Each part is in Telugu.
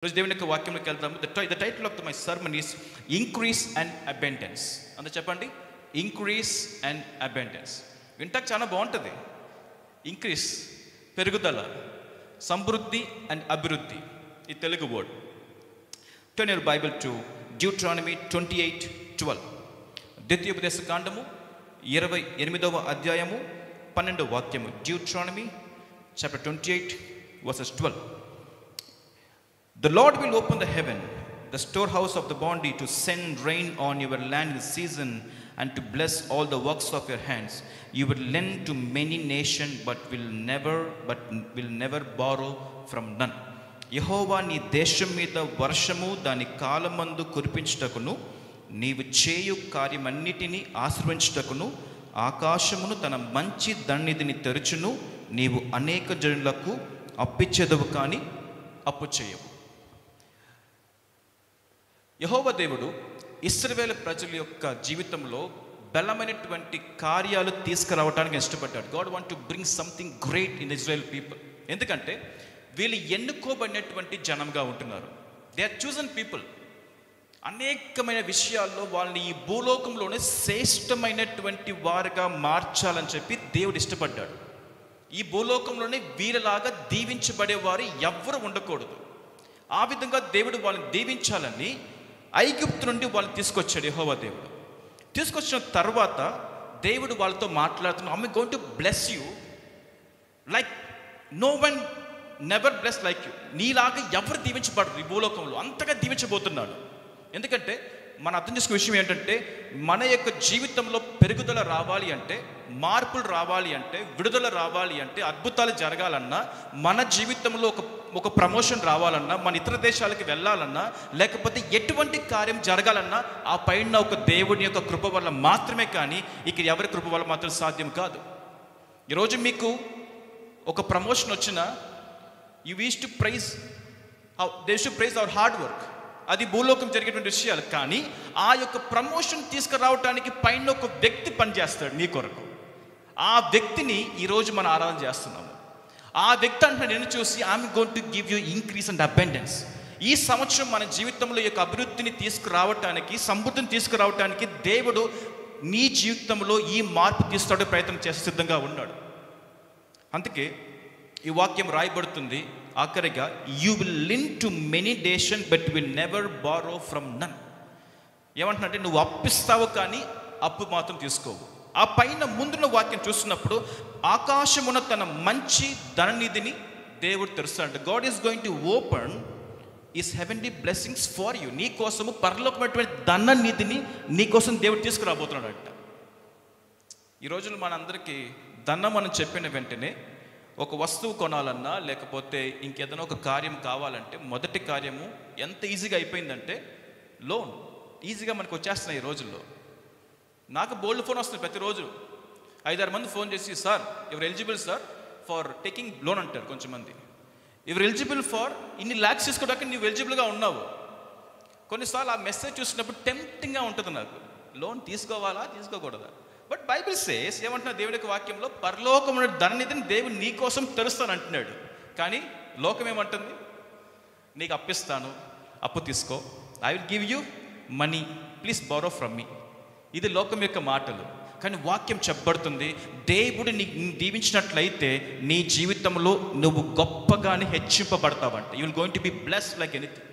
రోజు దేవుని యొక్క వాక్యంలోకి వెళ్తాము. The title of my sermon is increase and abundance. అంతే చెప్పండి, ఇంక్రీస్ అండ్ అబెండెన్స్. వింటాక చాలా బాగుంటుంది. ఇంక్రీస్ పెరుగుదల, సమృద్ధి అండ్ అభివృద్ధి, ఈ Telugu word. Turn your Bible to Deuteronomy 28:12. ద్వితీయోపదేశ కాండము 28వ అధ్యాయము 12వ వాక్యము. Deuteronomy chapter 28 verses 12. The Lord will open the heaven, the storehouse of the bounty, to send rain on your land in season and to bless all the works of your hands. You will lend to many nations, but will never borrow from none. యెహోవా నీ దేశం మీద వర్షము దాని కాలమందు కురిపించుటకును, నీవు చేయు కార్యమన్నిటినీ ఆశీర్వదించుటకును ఆకాశమును తన మంచి ధన్నిధిని తెరుచును. నీవు అనేక జనులకు అప్పిచ్చేదవు కానీ అప్పు చేయవు. యెహోవా దేవుడు ఇశ్రాయేలు ప్రజల యొక్క జీవితంలో బలమైనటువంటి కార్యాలు తీసుకురావడానికి ఇష్టపడ్డాడు. God want to bring something great in Israel people. ఎందుకంటే వీళ్ళు ఎన్నుకోబడినటువంటి జనంగా ఉంటున్నారు. They are chosen people. అనేకమైన విషయాల్లో వాళ్ళని ఈ భూలోకంలోనే శ్రేష్టమైనటువంటి వారుగా మార్చాలని చెప్పి దేవుడు ఇష్టపడ్డాడు. ఈ భూలోకంలోనే వీరిలాగా దీవించబడేవారు ఎవ్వరు ఉండకూడదు. ఆ విధంగా దేవుడు వాళ్ళని దీవించాలని ఐగుప్తు నుండి వాళ్ళని తీసుకొచ్చాడు. యెహోవా దేవుడు తీసుకొచ్చిన తర్వాత దేవుడు వాళ్ళతో మాట్లాడుతున్నాడు. I am going to bless you like no one never bless like you. నీలాగా ఎవరు దీవించబడరు ఈ భూలోకంలో, అంతగా దీవించబోతున్నాడు. ఎందుకంటే మనం అర్థం చేసుకునే విషయం ఏంటంటే, మన యొక్క జీవితంలో పెరుగుదల రావాలి అంటే, మార్పులు రావాలి అంటే, విడుదల రావాలి అంటే, అద్భుతాలు జరగాలన్నా, మన జీవితంలో ఒక ప్రమోషన్ రావాలన్నా, మన ఇతర దేశాలకు వెళ్ళాలన్నా, లేకపోతే ఎటువంటి కార్యం జరగాలన్నా ఆ పైన ఒక దేవుని యొక్క కృప వల్ల మాత్రమే, కానీ ఇక ఎవరి కృప వల్ల మాత్రం సాధ్యం కాదు. ఈరోజు మీకు ఒక ప్రమోషన్ వచ్చినా you wish to prize, they should prize our hard work. అది భూలోకం జరిగేటువంటి విషయాలు. కానీ ఆ యొక్క ప్రమోషన్ తీసుకురావడానికి పైన ఒక వ్యక్తి పనిచేస్తాడు నీ కొరకు. ఆ వ్యక్తిని ఈరోజు మనం ఆరాధన చేస్తున్నాము. ఆ వ్యక్తి అంటే నేను చూసి I'm going to give you increase and abundance. ఈ సంవత్సరం మన జీవితంలో ఈ యొక్క అభివృద్ధిని తీసుకురావటానికి, సమృద్ధిని తీసుకురావటానికి దేవుడు నీ జీవితంలో ఈ మార్పు తీసుకురావడే ప్రయత్నం చేసే సిద్ధంగా ఉన్నాడు. అందుకే ఈ వాక్యం రాయబడుతుంది ఆఖరిగా, you will lend to many nations but will never borrow from none. ఏమంటున్నారంటే నువ్వు అప్పిస్తావు కానీ అప్పు మాత్రం తీసుకోవు. ఆ పైన ముందున్న వాక్యం చూస్తున్నప్పుడు ఆకాశమున తన మంచి ధననిధిని దేవుడు తెరుస్తాడు. God is going to open his heavenly blessings for you. నీ కోసము పరలోకమైనటువంటి ధననిధిని నీ కోసం దేవుడు తీసుకురాబోతున్నాడంట. ఈ రోజులు మనందరికీ ధనం అని చెప్పిన వెంటనే ఒక వస్తువు కొనాలన్నా, లేకపోతే ఇంకేదైనా ఒక కార్యం కావాలంటే, మొదటి కార్యము ఎంత ఈజీగా అయిపోయిందంటే లోన్. ఈజీగా మనకు వచ్చేస్తున్నాయి ఈ రోజుల్లో. నాకు బోల్డ్ ఫోన్ వస్తుంది ప్రతిరోజు. 5-6 మంది ఫోన్ చేసి, సార్ ఎవరు eligible sir for taking loan అంటారు. కొంచెంమంది ఎవరు ఎలిజిబుల్ ఫర్ ఇన్ని ల్యాక్స్ తీసుకోవడానికి నువ్వు ఎలిజిబుల్గా ఉన్నావు. కొన్నిసార్లు ఆ మెసేజ్ చూసినప్పుడు టెంప్టింగ్గా ఉంటుంది నాకు, లోన్ తీసుకోవాలా తీసుకోకూడదా. బట్ బైబిల్ సేస్ ఏమంటున్నా దేవుడి యొక్క వాక్యంలో, పరలోకమున ధననిధిని దేవుడు నీ కోసం తెరుస్తాను అంటున్నాడు. కానీ లోకం ఏమంటుంది, నీకు అప్పిస్తాను, అప్పు తీసుకో, I will give you money, please borrow from me. ఇది లోకం యొక్క మాటలు. కానీ వాక్యం చెప్పబడుతుంది, దేవుడు నీ దీవించినట్లయితే నీ జీవితంలో నువ్వు గొప్పగానే హెచ్చింపబడతావంట. You will going to be blessed like anything,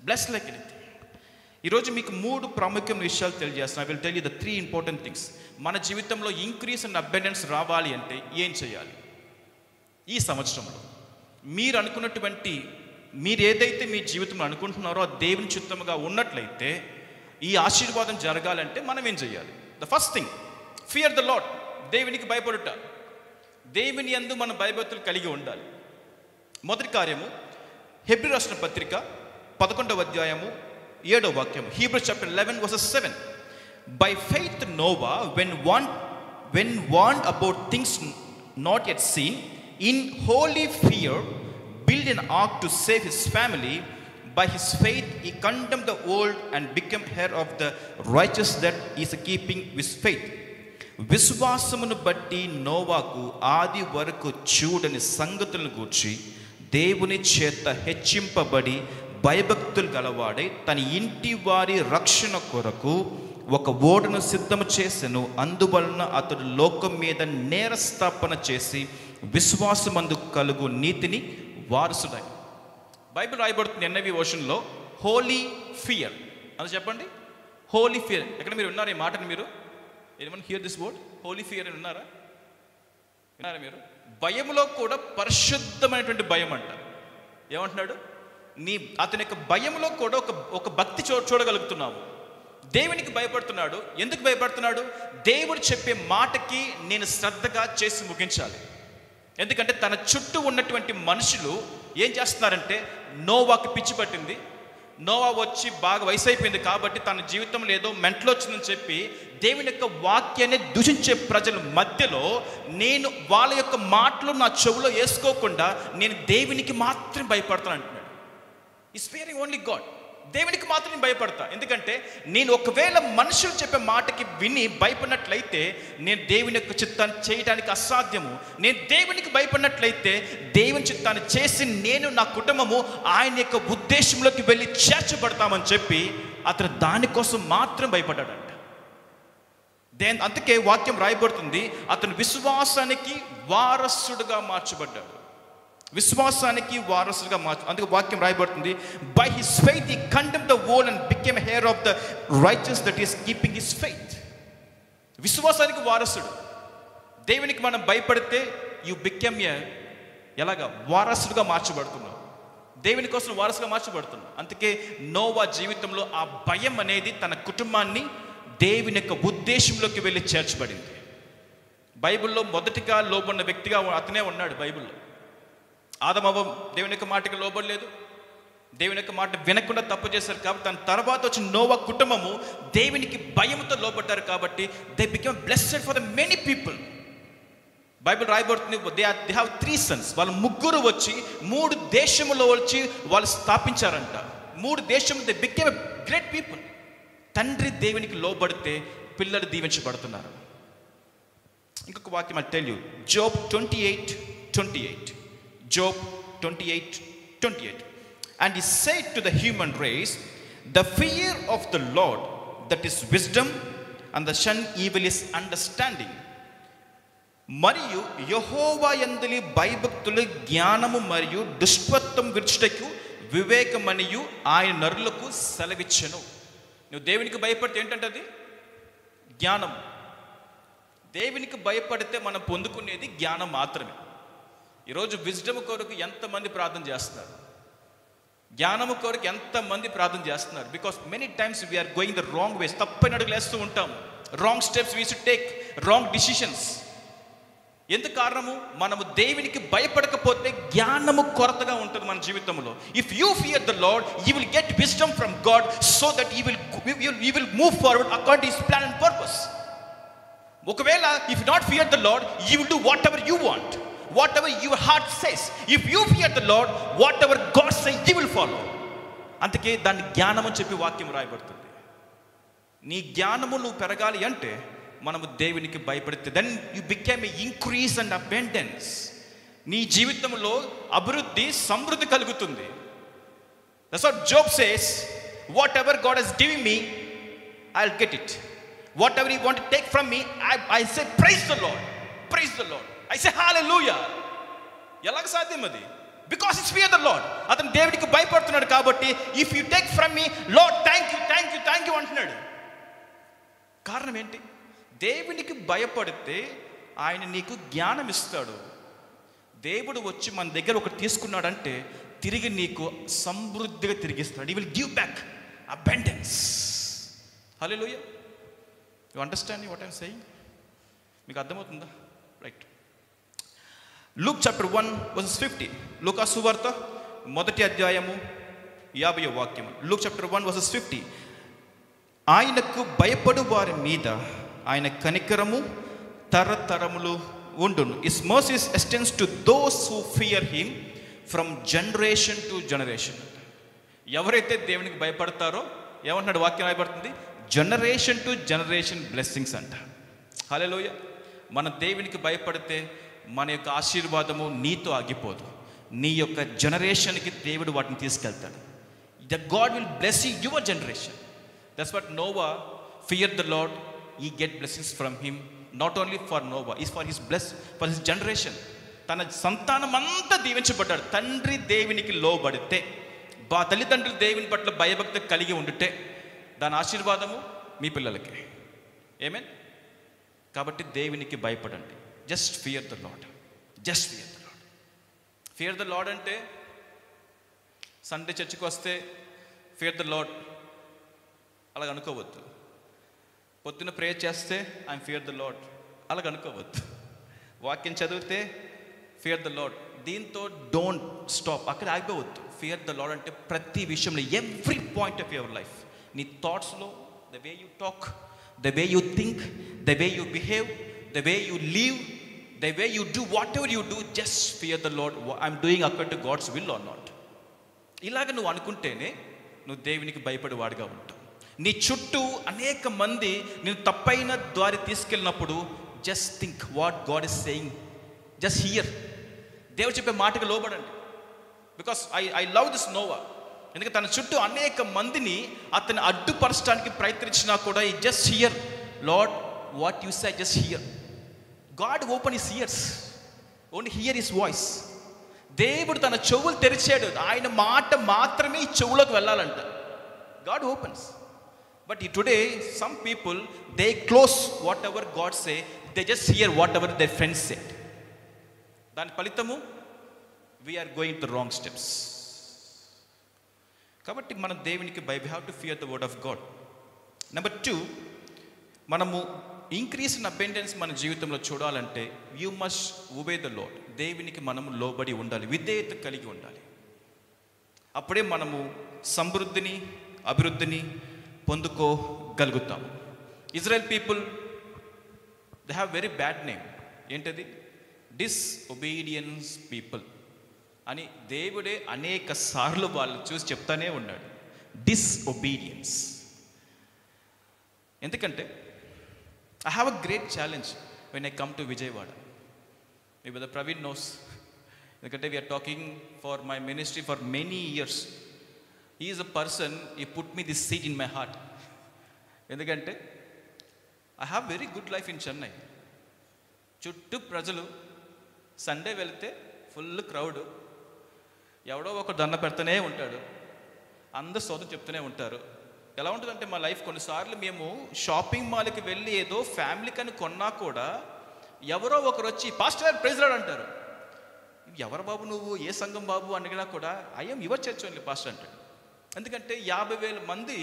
blessed like anything. ఈరోజు మీకు 3 ప్రాముఖ్యమైన విషయాలు తెలియజేస్తాను. I will tell you the 3 important things. మన జీవితంలో ఇంక్రీస్ అండ్ అబెండెన్స్ రావాలి అంటే ఏం చేయాలి? ఈ సంవత్సరంలో మీరు అనుకున్నటువంటి, మీరు ఏదైతే మీ జీవితంలో అనుకుంటున్నారో ఆ దేవుని చిత్తముగా ఉన్నట్లయితే ఈ ఆశీర్వాదం జరగాలంటే మనం ఏం చేయాలి? The first thing, fear the lord. దేవునికి భయపడుట. దేవుని యందు మన భయభక్తులు కలిగి ఉండాలి. మొదటి కార్యము హెబ్రీ రాసిన పత్రిక 11వ అధ్యాయము 7వ వాక్యం. Hebrews chapter 11 verses 7. By faith Noah, when warned about things not yet seen, in holy fear built an ark to save his family. By his faith he condemned the world and became heir of the righteous that is keeping his faith. విశ్వాసమును బట్టి నోవాకు ఆది వరకు చూడని సంగతులను గూర్చి దేవుని చేత హెచ్చింపబడి భయభక్తులు గలవాడై తన ఇంటి వారి రక్షణ కొరకు ఒక ఓడను సిద్ధము చేసెను. అందువలన అతడు లోకం మీద నేరస్థాపన చేసి విశ్వాసమందు కలుగు నీతిని వారసుడై. బైబిల్ రాయబడుతుంది ఎన్ఐవి వర్షన్లో హోలీ ఫియర్ అని చెప్పండి. హోలీ ఫియర్ ఎక్కడ మీరు విన్నారు ఈ మాటని? మీరు ఏమన్నా hear this word holy fear అని విన్నారా మీరు? భయంలో కూడా పరిశుద్ధమైనటువంటి భయం అంట. ఏమంటున్నాడు? అతని యొక్క భయంలో కూడా ఒక భక్తి చూడగలుగుతున్నాము. దేవునికి భయపడుతున్నాడు. ఎందుకు భయపడుతున్నాడు? దేవుడు చెప్పే మాటకి నేను శ్రద్ధగా చేసి ముగించాలి. ఎందుకంటే తన చుట్టూ ఉన్నటువంటి మనుషులు ఏం చేస్తున్నారంటే, నోవాకి పిచ్చి పట్టింది, నోవా వచ్చి బాగా వయసు అయిపోయింది కాబట్టి తన జీవితంలో ఏదో మెంటల్ వచ్చిందని చెప్పి దేవుని యొక్క వాక్యాన్ని దూషించే ప్రజల మధ్యలో నేను వాళ్ళ యొక్క మాటలు నా చెవులో వేసుకోకుండా నేను దేవునికి మాత్రం భయపడతాను అంటున్నాడు. ఈ స్పేరింగ్ ఓన్లీ గాడ్. దేవునికి మాత్రం నేను భయపడతా. ఎందుకంటే నేను ఒకవేళ మనుషులు చెప్పే మాటకి విని భయపడినట్లయితే నేను దేవుని యొక్క చిత్తాన్ని చేయడానికి అసాధ్యము. నేను దేవునికి భయపడినట్లయితే దేవుని చిత్తాన్ని చేసి నేను నా కుటుంబము ఆయన యొక్క ఉద్దేశంలోకి వెళ్ళి చేర్చబడతామని చెప్పి అతను దానికోసం మాత్రం భయపడ్డాడంట. అందుకే వాక్యం రాయబడుతుంది, అతను విశ్వాసానికి వారసుడుగా మార్చబడ్డాడు. విశ్వాసానికి వారసులుగా అందుకే వాక్యం రాయబడుతుంది, by his faith he condemned the world and became heir of the righteous that is keeping his faith. విశ్వాసానికి వారసుడు. దేవునికి మనం భయపడితే యు బికమ్ ఎలాగా వారసుడుగా మార్చబడుతున్నావు. దేవుని కోసం వారసుగా మార్చబడుతున్నావు. అందుకే నోవా జీవితంలో ఆ భయం అనేది తన కుటుంబాన్ని దేవుని యొక్క ఉద్దేశంలోకి వెళ్ళి చేర్చబడింది. బైబిల్లో మొదటిగా లోబడిన వ్యక్తిగా అతనే ఉన్నాడు. బైబిల్లో ఆదమవ్వ దేవుని యొక్క మాటకి లోబడలేదు, దేవుని యొక్క మాట వినకుండా తప్పు చేశారు కాబట్టి దాని తర్వాత వచ్చిన నోవా కుటుంబము దేవునికి భయంతో లోబడ్డారు కాబట్టి they become blessed for the many people. Bible రాయబడుతుంది, దే హ్యావ్ 3 sons. వాళ్ళు ముగ్గురు వచ్చి 3 దేశములో వచ్చి వాళ్ళు స్థాపించారంట. 3 దేశం దే బికమ్ గ్రేట్ పీపుల్. తండ్రి దేవునికి లోబడితే పిల్లలు దీవించబడుతున్నారు. ఇంకొక వాక్యం I tell you, Job 28:28. Job 28:28. And he said to the human race, the fear of the Lord, that is wisdom, and the shun evil is understanding. మరియు యెహోవా యందలి భయభక్తులు జ్ఞానము మరియు దుష్పత్వం విడిచుటకు వివేకమనియు ఆయన నరులకు సెలవిచ్చెను. నువ్వు దేవునికి భయపడితే ఏంటంటే అది జ్ఞానం. దేవునికి భయపడితే మనం పొందుకునేది జ్ఞానం మాత్రమే. ఈరోజు విజ్డమ్ కొరకు ఎంతమంది ప్రార్థన చేస్తున్నారు? జ్ఞానము కొరకు ఎంతమంది ప్రార్థన చేస్తున్నారు? Because many times we're going the wrong ways. తప్పని అడుగులు వేస్తూ ఉంటాం. Wrong steps we should take, wrong decisions. ఎందుకు కారణము? మనము దేవునికి భయపడకపోతే జ్ఞానము కొరతగా ఉంటుంది మన జీవితంలో. If you fear the Lord you will get wisdom from God so that you will move forward according to his plan and purpose. ఒకవేళ if not fear the Lord you will do whatever you want, whatever your heart says. If you fear the Lord, whatever God says you will follow. అందుకే దాన్ని జ్ఞానం అని చెప్పి వాక్యం రాయబడుతుంది. నీ జ్ఞానము నువ్వు పెరగాలి అంటే మనము దేవునికి భయపడితే then you become a increase and abundance. నీ జీవితంలో అభివృద్ధి సమృద్ధి కలుగుతుంది. That's what Job says, whatever God has given me I'll get it. Whatever he want to take from me I say praise the Lord, praise the Lord. I say hallelujah. ఎలాగ సాధ్యం అది? Because it's fear the lord. అతను దేవుడికి భయపడుతున్నాడు కాబట్టి if you take from me lord thank you thank you thank you అంటున్నాడు. కారణం ఏంటి? దేవునికి భయపడితే ఆయన నీకు జ్ఞానం ఇస్తాడు. దేవుడు వచ్చి మన దగ్గర ఒకటి తీసుకున్నాడంటే తిరిగి నీకు సమృద్ధిగా తిరిగిస్తాడు. He will give back abundance. Hallelujah. You understand what I am saying? మీకు అర్థమవుతుందా? రైట్. Luke chapter 1:50. లూకా సువార్త 1:50. Luke chapter 1:50. ఆయనకు భయపడు వారి మీద ఆయన కనికరము తరతరములు ఉండును. His mercies extends to those who fear him from generation to generation. ఎవరైతే దేవునికి భయపడతారో ఏమంటున్నాడు వాక్యం రాయబడుతుంది, జనరేషన్ టు జనరేషన్ బ్లెస్సింగ్స్ అంట. హల్లెలూయా. మన దేవునికి భయపడితే మన యొక్క ఆశీర్వాదము నీతో ఆగిపోదు. నీ యొక్క జనరేషన్కి దేవుడు వాటిని తీసుకెళ్తాడు. that God will bless you, your generation. That's what Noah feared the Lord. He get blessings from him. Not only for Noah, it's for his for his generation. తన సంతానం అంతా దీవించబడ్డాడు. తండ్రి దేవునికి లోబడితే, తల్లిదండ్రులు దేవుని పట్ల భయభక్తి కలిగి ఉండితే దాని ఆశీర్వాదము మీ పిల్లలకే. ఆమేన్. కాబట్టి దేవునికి భయపడండి. Just fear the Lord. Just fear the Lord. Fear the Lord అంటే సండే చర్చికి వస్తే ఫియర్ ద లార్డ్ అలాగ అనుకోవద్దు. పొద్దున్న ప్రేయర్ చేస్తే ఐఎమ్ ఫియర్ ద లార్డ్ అలాగ అనుకోవద్దు. వాక్యం చదివితే ఫియర్ ద లార్డ్, దీంతో డోంట్ స్టాప్, అక్కడ ఆగిపోవద్దు. ఫియర్ ద లార్డ్ అంటే ప్రతి విషయంలో, every point of your life, నీ థాట్స్లో, the way you talk, the way you think, the way you behave, the way you live, the way you do, whatever you do, just fear the Lord. I'm doing according to God's will or not. ఇలాగ నువ్వు అనుకుంటేనే నువ్వు దేవునికి భయపడేవాడుగా ఉంటావు. నీ చుట్టూ అనేక మంది నేను తప్పైన దారి తీసుకెళ్ళినప్పుడు just think what God is saying, just hear. దేవుడు చెప్పే మాటకు లోబడండి. Because I love this Noah. ఎందుకంటే తన చుట్టూ అనేక మందిని అతను అడ్డుపరచడానికి ప్రయత్నించినా కూడా ఈ just hear Lord what you say, just hear. God open his ears, only hear his voice. దేవుడు తన చెవులు తెరిచాడు, ఆయన మాట మాత్రమే ఈ చెవులోకి వెళ్ళాలంట. God opens. But today some people they close whatever God say, they just hear whatever their friends said. దాని ఫలితము we are going to wrong steps. కాబట్టి మనం దేవునికి we have to fear the word of God. Number 2, మనము ఇంక్రీస్ ఇన్ అబెండెన్స్ మన జీవితంలో చూడాలంటే you must obey the lord. దేవునికి మనము లోబడి ఉండాలి, విధేయత కలిగి ఉండాలి. అప్పుడే మనము సమృద్ధిని, అభివృద్ధిని పొందుకోగలుగుతాము. Israel people they have very bad name. ఏంటది? డిస్ఒబీడియన్స్ పీపుల్ అని దేవుడే అనేక సార్లు వాళ్ళు చూసి చెప్తానే ఉన్నాడు. డిస్ఒబీడియన్స్. ఎందుకంటే I have a great challenge when I come to Vijayawada. Maybe the Praveen knows. Because we are talking for my ministry for many years. He is a person, he put me this seed in my heart. Endukante I have very good life in Chennai. Chuttu prajalu Sunday వెళ్తే ఫుల్ క్రౌడ్, ఎవడో ఒక దండ పెడుతూనే ఉంటాడు, అందరూ సోదరు చెప్తూనే ఉంటారు. ఎలా ఉంటుందంటే మా లైఫ్, కొన్నిసార్లు మేము షాపింగ్ మాల్కి వెళ్ళి ఏదో ఫ్యామిలీ కని కొన్నా కూడా ఎవరో ఒకరు వచ్చి పాస్టర్ ప్రైజ్ లార్డ్ అంటారు. ఎవరు బాబు నువ్వు, ఏ సంఘం బాబు అడిగినా కూడా I'm your church only pastor అంటాడు. ఎందుకంటే 50,000 మంది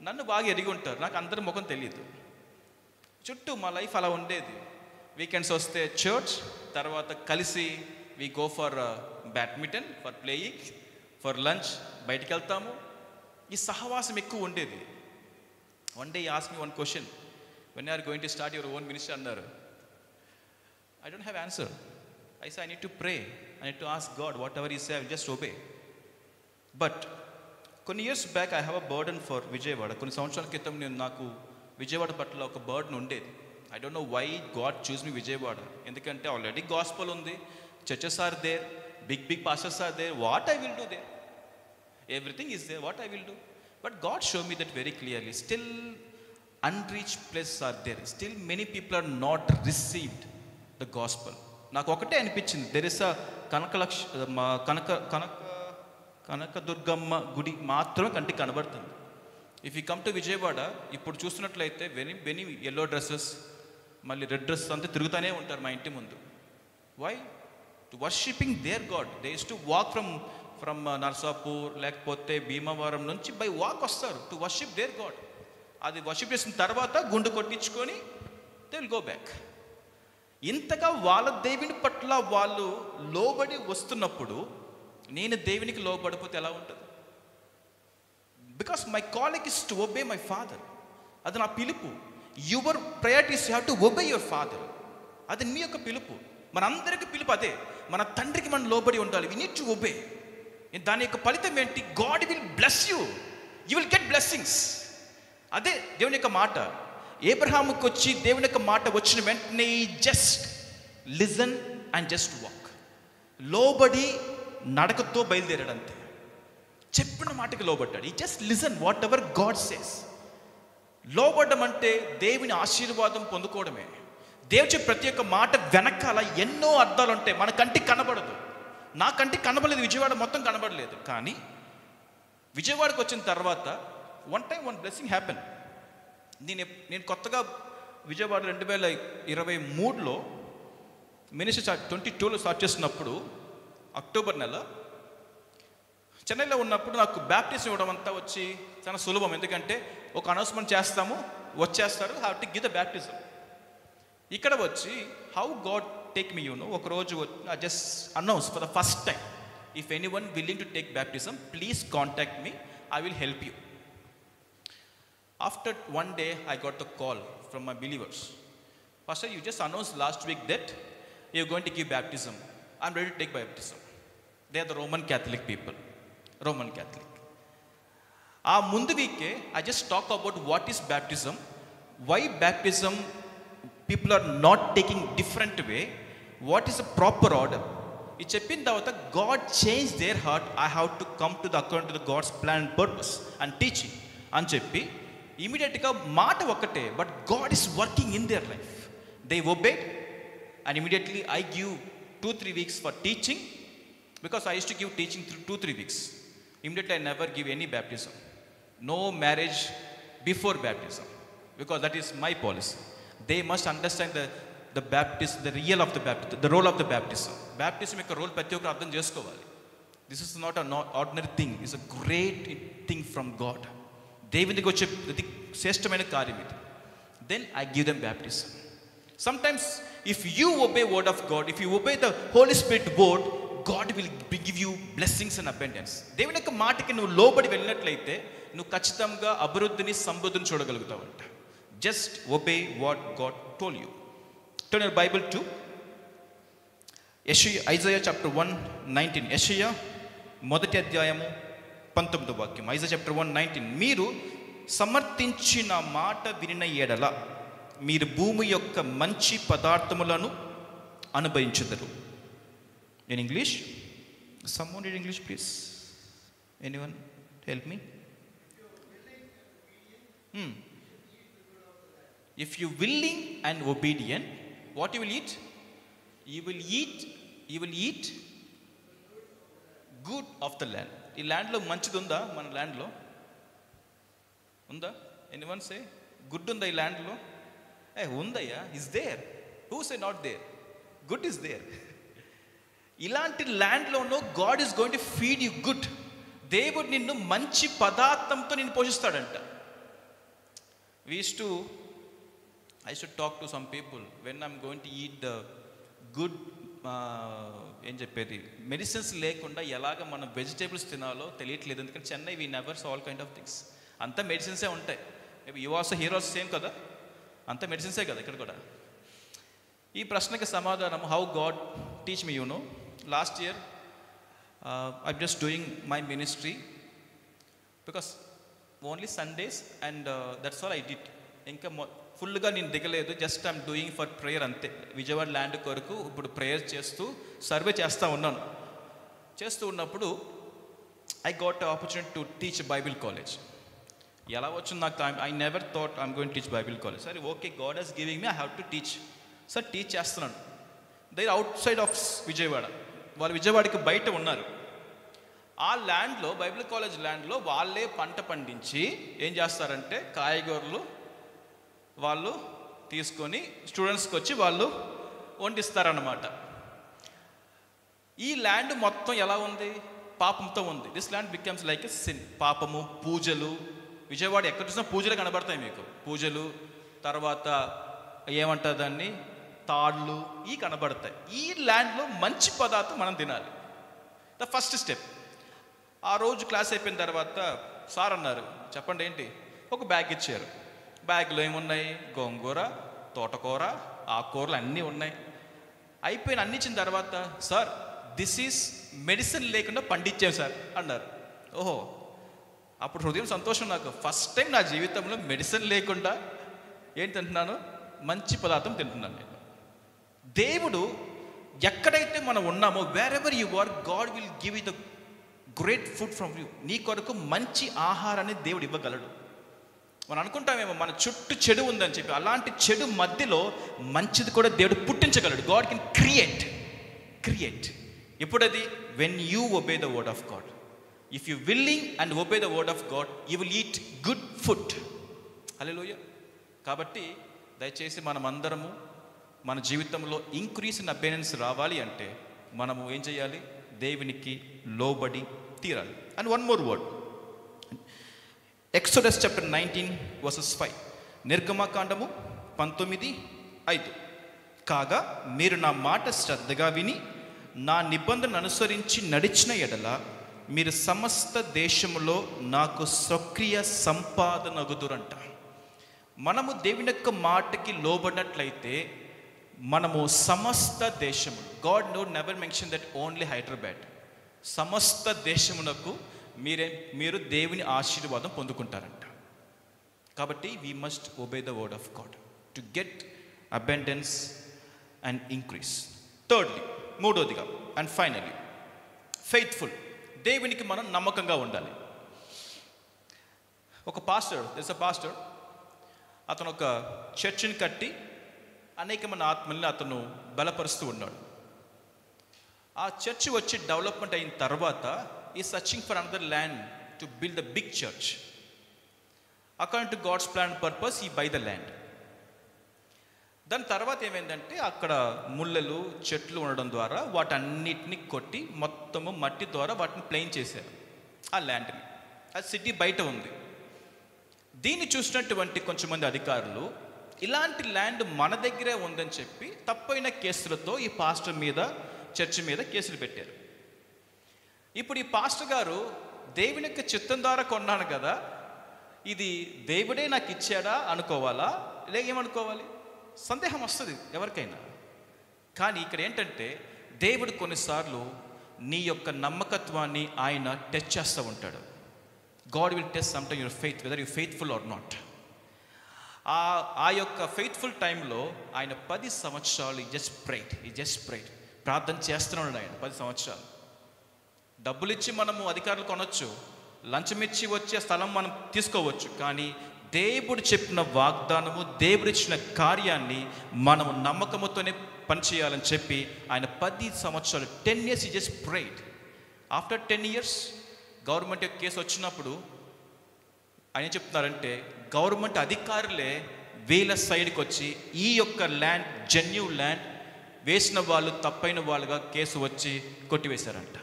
నన్ను బాగా ఎరిగి ఉంటారు, నాకు అందరి ముఖం తెలియదు. చుట్టూ మా లైఫ్ అలా ఉండేది. వీకెండ్స్ వస్తే చర్చ్, తర్వాత కలిసి we go for badminton, for playing, for lunch, బయటికి వెళ్తాము. ఈ సహవాసం ఎక్కువ ఉండేది. One day ask me one question, when are going to start your own ministry అన్నారు. I don't have answer. I say I need to pray, I need to ask God whatever he say, I will just obey. But కొన్ని years back I have a burden for Vijayawada. కొన్ని సంవత్సరాల క్రితం నాకు విజయవాడ పట్ల ఒక బర్డన్ ఉండేది. I don't know why God choose me Vijayawada. ఎందుకంటే ఆల్రెడీ గాస్పల్ ఉంది, churches are there, big pastors are there, what I will do there? Everything is there, what I will do? But God showed me that very clearly. Still unreached places are there. Still many people are not received the gospel. నాకు ఒకటే అనిపించింది, there is a కనకదుర్గమ్మ గుడి మాత్రమే కంటికి కనబడుతుంది. If you come to Vijayawada ఇప్పుడు చూస్తున్నట్లయితే వెనీ ఎల్లో డ్రెస్సెస్, మళ్ళీ రెడ్ డ్రెస్సెస్ అంతా తిరుగుతూనే ఉంటారు మా ఇంటి ముందు. Why? To worshipping their God. They use to walk from Narsapur లేకపోతే భీమవరం నుంచి బై వాక్ వస్తారు టు వర్షిప్ దేర్ గాడ్. అది వర్షిప్ చేసిన తర్వాత గుండు కొట్టించుకొని దే విల్ గో బ్యాక్. ఇంతగా వాళ్ళ దేవుని పట్ల వాళ్ళు లోబడి వస్తున్నప్పుడు నేను దేవునికి లోబడిపోతే ఎలా ఉంటుంది? Because my calling is to obey my father. అది నా పిలుపు. Your priorities you have to obey your father. అది మీ యొక్క పిలుపు. మనందరికి పిలుపు అదే. మన తండ్రికి మనం లోబడి ఉండాలి. We need to obey. దాని యొక్క ఫలితం ఏంటి? God will bless you, you will get blessings. అదే దేవుని యొక్క మాట. ఏబ్రహాముకి వచ్చి దేవుని యొక్క మాట వచ్చిన వెంటనే just listen and just walk. లోబడి నడకతో బయలుదేరాడు అంతే. చెప్పిన మాటకి లోబడ్డాడు. ఈ just listen whatever God says. లోబడ్డం అంటే దేవుని ఆశీర్వాదం పొందుకోవడమే. దేవుడు చెప్పే ప్రతి ఒక్క మాట వెనకాల ఎన్నో అర్థాలు ఉంటాయి. మన కంటికి కనబడదు. నా కంటికి కనబడలేదు, విజయవాడ మొత్తం కనబడలేదు. కానీ విజయవాడకు వచ్చిన తర్వాత వన్ బ్లెస్సింగ్ హ్యాపెన్. నేను కొత్తగా విజయవాడ 2023లో మినిస్ట్రీ 22లో స్టార్ట్ చేసినప్పుడు అక్టోబర్ నెల చెన్నైలో ఉన్నప్పుడు నాకు బ్యాప్టిజం ఇవ్వడం అంతా వచ్చి చాలా సులభం. ఎందుకంటే ఒక అనౌన్స్మెంట్ చేస్తాము, వచ్చేస్తారు, have to give the baptism. ఇక్కడ వచ్చి హౌ గాడ్ టేక్ మీ ఒకరోజు I just announce for the first time, if anyone willing to take baptism please contact me, I will help you. After one day, I got the call from my believers. Pastor, you just announced last week that you're going to give baptism. I'm ready to take baptism. They are the Roman Catholic people. Roman Catholic. ఆ ముందు వీకే I just talk about what is baptism, why baptism people are not taking different way, what is a proper order. ఇది చెప్పిన తర్వాత God changed their heart. I have to come to the according to the God's plan and purpose and teaching అని చెప్పి ఇమీడియట్గా మాట ఒక్కటే, but God is working in their life. They obeyed and immediately I give 2-3 weeks for teaching, because I use to give teaching 2-3 weeks. Immediately I never give any baptism, no marriage before baptism, because that is my policy. They must understand the baptism, the real of the baptism, the role of the baptism. Baptism యొక్క రోల్ ప్రతి ఒక్కరు అర్థం చేసుకోవాలి. This is not a ordinary thing, it's a great thing from God. దేవునికి వచ్చే ప్రతి శ్రేష్టమైన కార్యం ఇది. Then I give them baptism. Sometimes if you obey word of God, if you obey the holy spirit word, God will give you blessings and abundance. దేవుని యొక్క మాటకి నువ్వు లోబడి వెళ్ళినట్లయితే నువ్వు ఖచ్చితంగా అభివృద్ధిని, సమృద్ధిని చూడగలుగుతావంట. Just obey what God told you. Turn your Bible to Isaiah chapter 1:19. యెషయా 1వ అధ్యాయము 19వ వాక్యం. Isaiah chapter 1:19. మీరు సమర్థించిన మాట వినిన ఎడల మీరు భూమి యొక్క మంచి పదార్థములను అనుభవించుదురు. In English, someone read English please, anyone help me? If you willing and obedient, what you will eat? You will eat good of the land. ఈ ల్యాండ్లో మంచిది ఉందా? మన ల్యాండ్లో ఉందా? ఎనీవన్ సే గుడ్ ఉందా ఈ ల్యాండ్లో? ఉందయ్యా. Is there. Who say not there? Good is there. ఇలాంటి ల్యాండ్లోనూ God is going to feed you good. దేవుడు నిన్ను మంచి పదార్థంతో నిన్ను పోషిస్తాడంట. I used to talk to some people when I'm going to eat the good ఏం చెప్పేది, మెడిసిన్స్ లేకుండా ఎలాగ మనం వెజిటేబుల్స్ తినాలో తెలియట్లేదు. ఎందుకంటే Chennai we never saw all kind of things. అంతా మెడిసిన్సే ఉంటాయి. Maybe you also here also same కదా, అంతా మెడిసిన్సే కదా ఇక్కడ కూడా. ఈ ప్రశ్నకి సమాధానం how God teach me. Last year I'm just doing my ministry because only Sundays and that's all I did. ఇంకా ఫుల్గా నేను దిగలేదు. Just I'm doing for prayer అంతే. విజయవాడ ల్యాండ్ కొరకు ఇప్పుడు ప్రేయర్ చేస్తూ సర్వే చేస్తూ ఉన్నాను. చేస్తూ ఉన్నప్పుడు I got opportunity to teach Bible college. ఎలా వచ్చింది నాకు? I never thought I'm going teach Bible college. సరే okay, God has giving me, I have to teach. Sir teach చేస్తున్నాను. They outside of Vijayawada, వాళ్ళు విజయవాడకి బయట ఉన్నారు. ఆ ల్యాండ్లో, బైబిల్ కాలేజ్ ల్యాండ్లో వాళ్ళే పంట పండించి ఏం చేస్తారంటే కాయగూరలు వాళ్ళు తీసుకొని స్టూడెంట్స్కి వచ్చి వాళ్ళు వండిస్తారన్నమాట. ఈ ల్యాండ్ మొత్తం ఎలా ఉంది? పాపంతో ఉంది. This land becomes like a sin. పాపము, పూజలు. విజయవాడ ఎక్కడ చూసినా పూజలు కనబడతాయి మీకు. పూజలు, తర్వాత ఏమంటారు దాన్ని, తాళ్ళు, ఈ కనబడతాయి. ఈ ల్యాండ్లో మంచి పదార్థం మనం తినాలి. The first step. ఆ రోజు క్లాస్ అయిపోయిన తర్వాత సార్ అన్నారు, చెప్పండి ఏంటి? ఒక బ్యాగ్ ఇచ్చారు. బ్యాగ్లో ఏమున్నాయి? గోంగూర, తోటకూర, ఆకుకూరలు అన్నీ ఉన్నాయి. అయిపోయిన అన్ని ఇచ్చిన తర్వాత సార్ దిస్ ఈజ్ మెడిసిన్ లేకుండా పండించాం సార్ అన్నారు. ఓహో, అప్పుడు హృదయం సంతోషం. నాకు ఫస్ట్ టైం నా జీవితంలో మెడిసిన్ లేకుండా ఏం తింటున్నాను? మంచి పదార్థం తింటున్నాను నేను. దేవుడు ఎక్కడైతే మనం ఉన్నామో, wherever you are, God will give you the great food from you. నీ కొరకు మంచి ఆహారాన్ని దేవుడు ఇవ్వగలడు. మనం అనుకుంటామేమో మన చుట్టూ చెడు ఉందని చెప్పి, అలాంటి చెడు మధ్యలో మంచిది కూడా దేవుడు పుట్టించగలడు. God can create. ఎప్పుడది? When you obey the word of God. If you willing and obey the word of God, you will eat good food. Hallelujah. కాబట్టి దయచేసి మనం అందరము మన జీవితంలో ఇంక్రీస్ ఇన్ అబెండెన్స్ రావాలి అంటే మనము ఏం చేయాలి? దేవునికి లోబడి తీరాలి. And one more word, exodus chapter 19 versus 5. నిర్గమకాండము 19:5. కాగా మీరు నా మాట శ్రద్ధగా విని నా నిబంధన అనుసరించి నడిచిన ఎడల మీరు సమస్త దేశములో నాకు స్వక్రియ సంపాదనగుదురంట. మనము దేవుని యొక్క మాటకి లోబడినట్లయితే మనము సమస్త దేశము, God never mention that only Hyderabad, సమస్త దేశమునకు మీరు దేవుని ఆశీర్వాదం పొందుకుంటారంట. కాబట్టి we must obey the word of God to get abundance and increase. Thirdly, మూడోదిగా అండ్ ఫైనల్లీ, ఫెయిత్ఫుల్. దేవునికి మనం నమ్మకంగా ఉండాలి. ఒక పాస్టర్ అతను ఒక చర్చిని కట్టి అనేకమైన ఆత్మల్ని అతను బలపరుస్తూ ఉన్నాడు. ఆ చర్చ్ వచ్చి డెవలప్మెంట్ అయిన తర్వాత ఈ searching for another land to build the big church. According to God's plan purpose ఈ బై ద ల్యాండ్. దాని తర్వాత ఏమైందంటే అక్కడ ముళ్ళలు చెట్లు ఉండడం ద్వారా వాటన్నిటిని కొట్టి మొత్తము మట్టి ద్వారా వాటిని ప్లెయిన్ చేశారు ఆ ల్యాండ్ని. ఆ సిటీ బయట ఉంది. దీన్ని చూసినటువంటి కొంచెంమంది అధికారులు ఇలాంటి ల్యాండ్ మన దగ్గరే ఉందని చెప్పి తప్పైన కేసులతో ఈ పాస్టర్ మీద, చర్చి మీద కేసులు పెట్టారు. ఇప్పుడు ఈ పాస్టర్ గారు దేవుని యొక్క చిత్తం ద్వారా కొన్నాను కదా, ఇది దేవుడే నాకు ఇచ్చాడా అనుకోవాలా, లేక ఏమనుకోవాలి? సందేహం వస్తుంది ఎవరికైనా. కానీ ఇక్కడ ఏంటంటే దేవుడు కొన్నిసార్లు నీ యొక్క నమ్మకత్వాన్ని ఆయన టెస్ట్ చేస్తూ ఉంటాడు. God will test some time your faith, whether you faithful or not. ఆ యొక్క ఫెయిత్ఫుల్ టైంలో ఆయన 10 సంవత్సరాలు ఈ జస్ట్ ప్రైడ్ ప్రార్థన చేస్తున్నాడు. ఆయన 10 సంవత్సరాలు డబ్బులు ఇచ్చి మనము అధికారులు కొనొచ్చు, లంచం ఇచ్చి వచ్చే స్థలం మనం తీసుకోవచ్చు, కానీ దేవుడు చెప్పిన వాగ్దానము, దేవుడు ఇచ్చిన కార్యాన్ని మనము నమ్మకముతోనే పనిచేయాలని చెప్పి ఆయన 10 సంవత్సరాలు 10 years ఈ just pride. After 10 years government యొక్క కేసు వచ్చినప్పుడు ఆయన ఏం చెప్తున్నారంటే గవర్నమెంట్ అధికారులే వీళ్ళ సైడ్కి వచ్చి ఈ యొక్క ల్యాండ్ జెన్యూ ల్యాండ్ వేసిన వాళ్ళు తప్పైన వాళ్ళుగా కేసు వచ్చి కొట్టివేశారంట.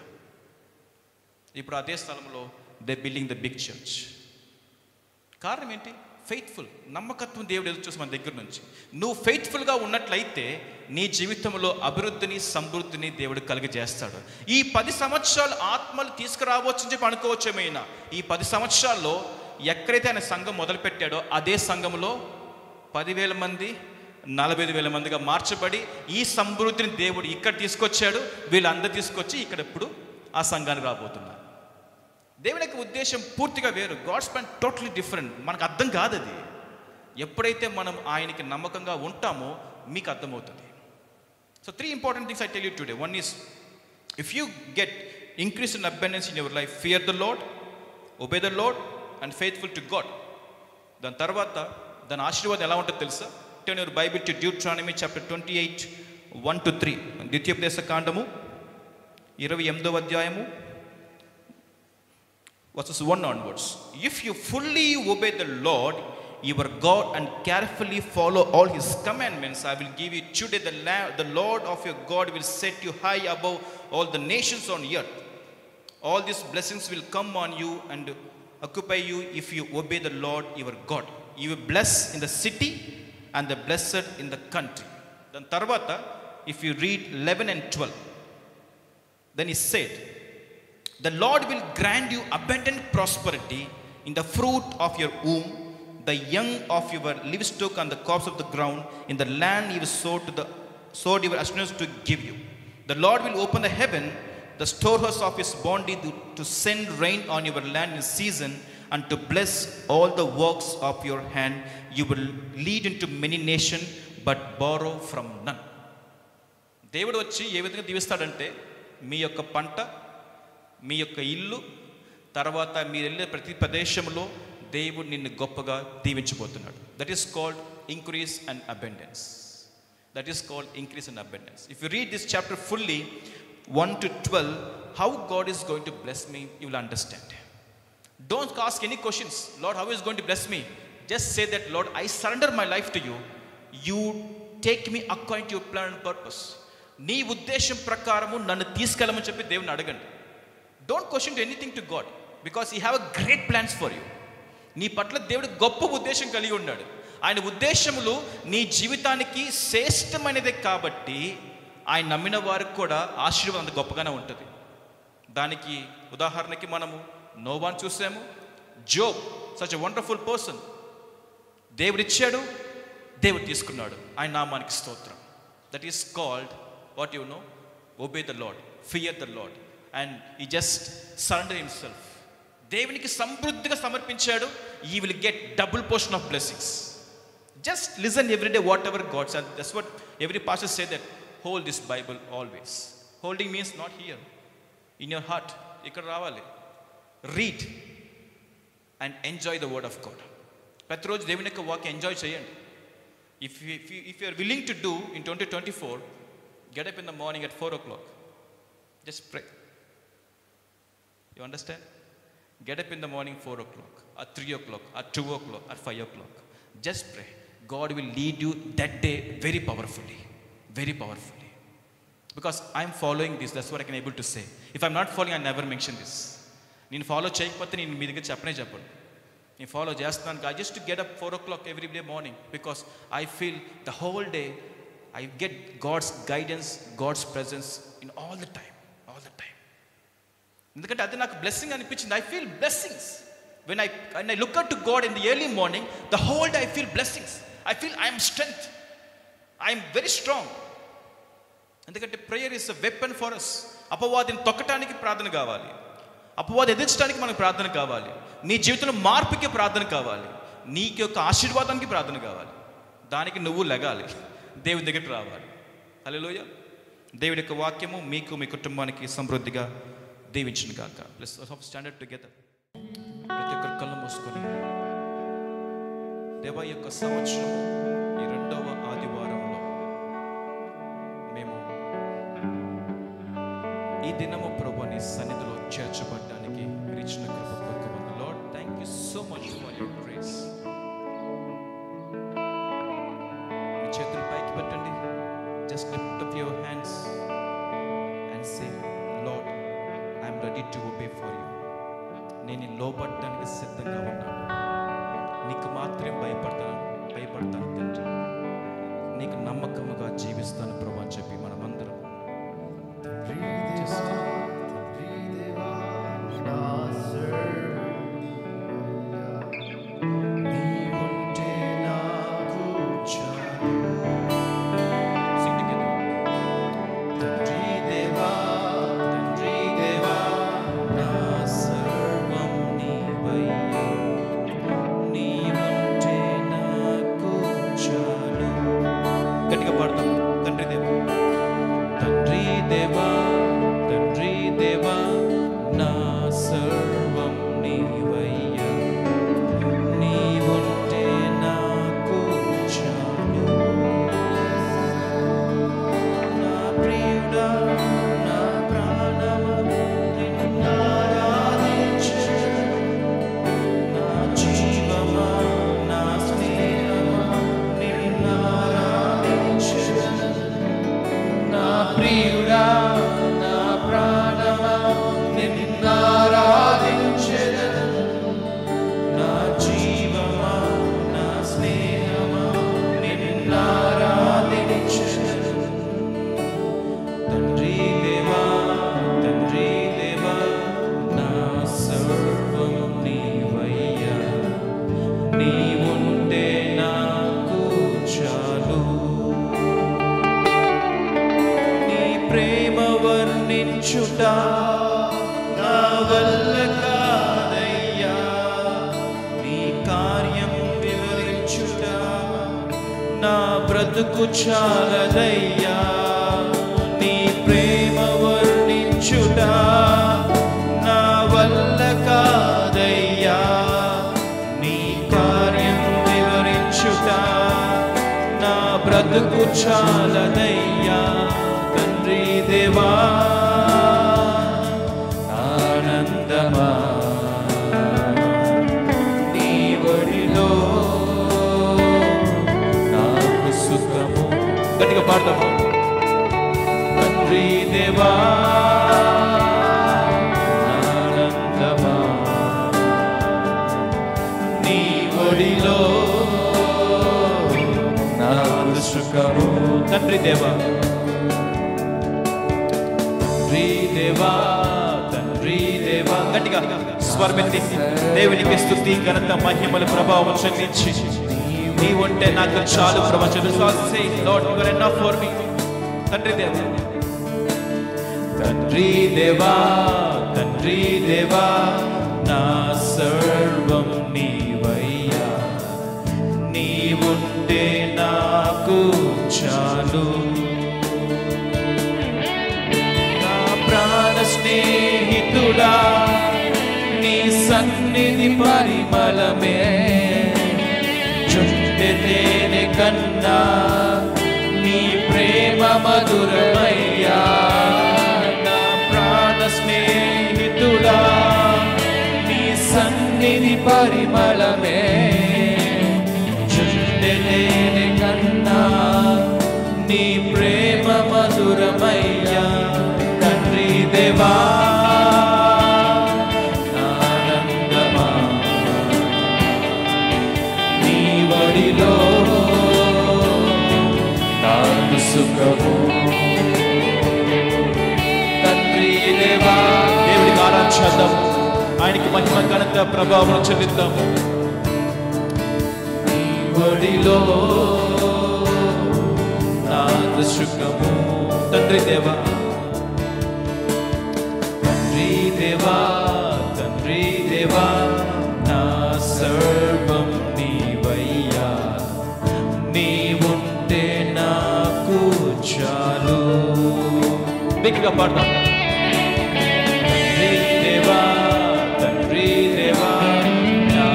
ఇప్పుడు అదే స్థలంలో they building the big church. కారణం ఏంటి? ఫెయిత్ఫుల్, నమ్మకత్వం. దేవుడు ఎదురు చూసి మన దగ్గర నుంచి నువ్వు ఫెయిత్ఫుల్గా ఉన్నట్లయితే నీ జీవితంలో అభివృద్ధిని, సమృద్ధిని దేవుడు కలిగజేస్తాడు. ఈ 10 సంవత్సరాలు ఆత్మలు తీసుకురావచ్చు అని చెప్పి అనుకోవచ్చు. ఏమైనా ఈ 10 సంవత్సరాల్లో ఎక్కడైతే ఆయన సంఘం మొదలుపెట్టాడో అదే సంఘంలో 10,000 మంది 45,000 మందిగా మార్చబడి ఈ సమృద్ధిని దేవుడు ఇక్కడ తీసుకొచ్చాడు. వీళ్ళందరూ తీసుకొచ్చి ఇక్కడ ఇప్పుడు ఆ సంఘానికి రాబోతున్నారు. దేవుని యొక్క ఉద్దేశం పూర్తిగా వేరు. God's plan totally different. మనకు అర్థం కాదు అది. ఎప్పుడైతే మనం ఆయనకి నమ్మకంగా ఉంటామో మీకు అర్థమవుతుంది. So 3 important things I tell you today. One is, if you get increase in abundance in your life, fear the Lord, obey the Lord and faithful to God. దాని తర్వాత దాని ఆశీర్వాదం ఎలా ఉంటుందో తెలుసా? Turn your Bible to Deuteronomy chapter 28 1-3. ద్వితీయోపదేశ కాండము 28వ అధ్యాయము verses 1 onwards. If you fully obey the Lord your God and carefully follow all his commandments, I will give you today the Lord of your God will set you high above all the nations on earth. All these blessings will come on you and occupy you if you obey the Lord your God. You will bless in the city and the blessed in the country. Then tarvata, if you read 11 and 12, then he said, the Lord will grant you abundant prosperity in the fruit of your womb, the young of your livestock and the crops of the ground, in the land you sowed your assurance to give you. The Lord will open the heaven, the storehouse of his bounty, to send rain on your land in season and to bless all the works of your hand. You will lead into many nations but borrow from none. దేవుడు వచ్చి ఏ విధంగా దీవిస్తాడంటే మీ యొక్క పంట, మీ యొక్క ఇల్లు, తర్వాత మీరు వెళ్ళే ప్రతి ప్రదేశంలో దేవుడు నిన్ను గొప్పగా దీవించబోతున్నాడు. That is called increase and abundance. That is called increase and abundance. If you read this chapter fully 1 to 12, how God is going to bless me, you will understand. Don't ask any questions. Lord, how is going to bless me? Just say that, Lord, I surrender my life to you. You take me according to your plan and purpose. నీ ఉద్దేశం ప్రకారము నన్ను తీసుకెళ్ళమని చెప్పి దేవుని అడగండి. Don't question to anything to God, because he have a great plans for you. నీ పట్ల దేవుడు గొప్ప ఉద్దేశం కలిగి ఉన్నాడు. ఆయన ఉద్దేశములు నీ జీవితానికి శ్రేష్టమైనదే కాబట్టి ఆయన నమ్మిన వారికి కూడా ఆశీర్వాదం అంత గొప్పగానే ఉంటుంది. దానికి ఉదాహరణకి మనము నోవాను చూసాము. Job, such a wonderful person. దేవుడు ఇచ్చాడు, దేవుడు తీసుకున్నాడు. ఆయన నామానికి స్తోత్రం. That is called what you know, obey the Lord, fear the Lord, and he just surrender himself. దేవునికి సమృద్ధిగా సమర్పించాడు. You will get double portion of blessings. Just listen every day whatever God said. That's what every pastor say, that hold this Bible always. Holding means not here, in your heart. ఇక్కడ రావాలి. Read and enjoy the word of God. ప్రతిరోజు దేవుని యొక్క వాక్యం ఎంజాయ్ చేయండి. If you are willing to do in 2024, get up in the morning at 4 o'clock. Just pray. You understand? Get up in the morning 4 o'clock, at 3 o'clock, at 2 o'clock, at 5 o'clock. Just pray. God will lead you that day very powerfully. Very powerfully. Because I am following this. That's what I can able to say. If I am not following, I never mention this. నేను ఫాలో చేయకపోతే నేను మీ దగ్గర చెప్పను. నేను ఫాలో చేస్తున్నాను. I just to get up 4 o'clock every day morning, because I feel the whole day I get God's guidance, God's presence in all the time. ఎందుకంటే అది నాకు బ్లెస్సింగ్ అనిపించింది. I feel blessings. When I look up to God in the early morning, the whole day I feel blessings. I feel I am strength. I am very strong. ఎందుకంటే prayer is a weapon for us. అపవాదిని తొక్కటానికి ప్రార్థన కావాలి. అపవాది ఎదిరించడానికి మనకు ప్రార్థన కావాలి. నీ జీవితంలో మార్పుకి ప్రార్థన కావాలి. నీకు యొక్క ఆశీర్వాదానికి ప్రార్థన కావాలి. దానికి నువ్వు లెగాలి, దేవుని దగ్గరికి రావాలి. హల్లెలూయా. దేవుడి యొక్క వాక్యము మీకు, మీ కుటుంబానికి సమృద్ధిగా దీవించును గాక. Plus standard together. ప్రతి ఒక్కరు కళ్ళు మూసుకొని, దేవా యొక్క సంవత్సరం ఈ 2వ ఆదివారంలో మేము ఈ దినము ప్రభువా నీ సన్నిధిలో చేర్చబడడానికి మీరు ఇచ్చిన కృప కొరకు వందనాలు. Lord, thank you so much for your grace. మీ చేతులు పైకి పెట్టండి. Just lift up your hands and say, Lord, I am ready to obey for you. నేను లోబడటానికి సిద్ధంగా ఉన్నాను. నీకు మాత్రమే భయపడతాను తండ్రి. నీకు నమ్మకముగా జీవిస్తాను ప్రభు అని చెప్పి మనమందరం గట్టిగా పాడతాం. తండ్రి దేవా, తండ్రి దేవా, తండ్రి దేవా, నా సర్వం నీవయ్యా. నీవుంటే నాకు చాలు. నా ప్రియుడా, నా ప్రాణమా, నిన్నారాధించెదను. నా జీవమా, నా స్నేహమా, నిన్నారాధించెదను. నా ప్రియుడా, నా ప్రాణమా, నిన్నారాధించెదను. నా జీవమా, నా స్నేహమా, నిన్నారాధించెదను. తండ్రి దేవా, తండ్రి దేవా, నా సర్వం నీవయ్యా. నీవుంటే నాకు చాలు. నీ ప్రేమ వర్ణించుట నా వల్ల కాదయ్యా. నీ కార్యం వివరించుట నా బ్రతుకు చాలదయ్యా. నీ ప్రేమ వర్ణించుట బ్రతుకు చాలదయ్యా తండ్రి దేవా ఆనందమా నీ ఒడిలో నాకు సుఖము. గట్టిగా పాడతాము. తండ్రి దేవా ఆనందమా నీ ఒడిలో నాకు సుఖము. తండ్రి దేవా తండ్రి దేవా తండ్రి దేవా. గట్టిగా స్వరమెత్తి దేవునికి స్తుతి ఘనత మహిమల ప్రభావం చెల్లించి నీ ఉంటే నాకు చాలు ప్రవచన. Lord you are enough for me. తండ్రి దేవా తండ్రి దేవా తండ్రి దేవా నా సర్వం నీవయ్యా నీవుంటే నాకు చాలు. నా ప్రాణ స్నేహితుడా నీ సన్నిధి పరిమళమే చుట్టె తేనె కన్నా నీ ప్రేమ మధురమయ్యా. నా ప్రాణ స్నేహితుడా నీ సన్నిధి పరిమళమే చుట్టె తేనె కన్నా నీ ప్రేమ మధురమయ్యా. తండ్రి దేవా ఆనందమా నీ ఒడిలో నాకు సుఖము. తండ్రి దేవా దేవుడికి ఆరాధిద్దాం, ఆయనకి మహిమ ఘనత ప్రభావం చెల్లిద్దాం. నీ ఒడిలో నాకు సుఖము. తండ్రి దేవా తండ్రి దేవా తండ్రి దేవా నా సర్వం నీవయ్యా నీవుంటే నాకు చాలు. బిగ్గా పాడతాం. తండ్రి దేవా తండ్రి దేవా నా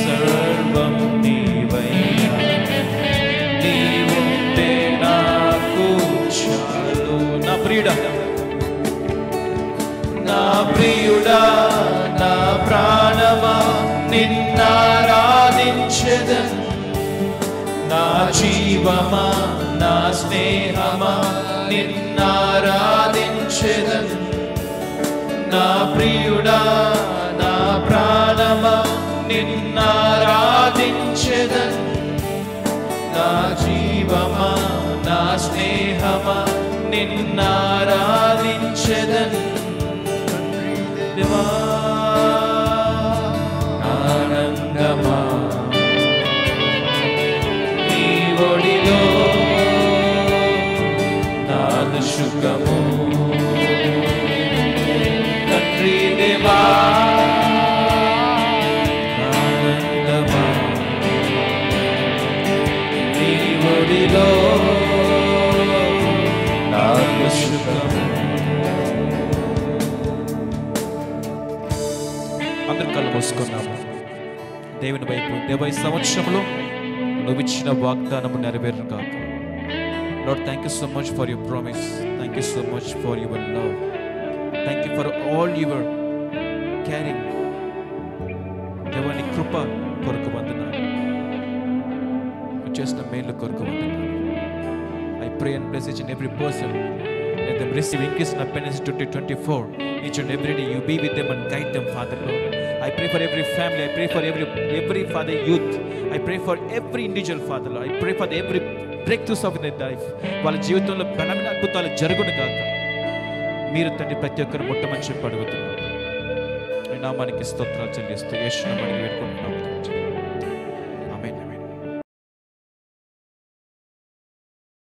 సర్వం నీవయ్యా నీవుంటే నాకు చాలు. నా ప్రియుడా నా ప్రియుడా నా ప్రాణమా నిన్నారాధించెదన్. నా జీవమా నా స్నేహమా నిన్నారాధించెదన్. నా ప్రియుడా నా ప్రాణమా నిన్నారాధించెదన్. నా జీవమా నా స్నేహమా నిన్నారాధించెదన్. దేవా ఆనందమా నీ ఒడిలో నాకు సుఖము. తండ్రి దేవా ఆనందమా నీ ఒడిలో నాకు సుఖము. అందరు కళ్ళు మూసుకున్నాము. దేవుని వైపు దేవ ఈ సంవత్సరంలో నువ్వు ఇచ్చిన వాగ్దానము నెరవేరును కాక. Lord thank you so much for your promise. Thank you so much for your love. Thank you for all your carrying. దేవాని కృప కొరకు వందనాలు, నువ్వు చేసిన మేలు కొరకు వందనాలు. I pray and bless each and every person. Let them receive increase in abundance 2024. Each and every day you be with them and guide them, Father Lord. I pray for every family. I pray for every Father youth. I pray for every individual, Father Lord. I pray for every breakthroughs of their life. వాళ్ళ జీవితంలో బలమైన అద్భుతాలు జరుగును గాక. మీరు తండ్రి ప్రతి ఒక్కరు ముట్టమని చెప్పి అడుగుతున్నాను. ఈ నామానికి స్తోత్రాలు చెల్లిస్తూ యేసు నామమున వేడుకుంటున్నాము.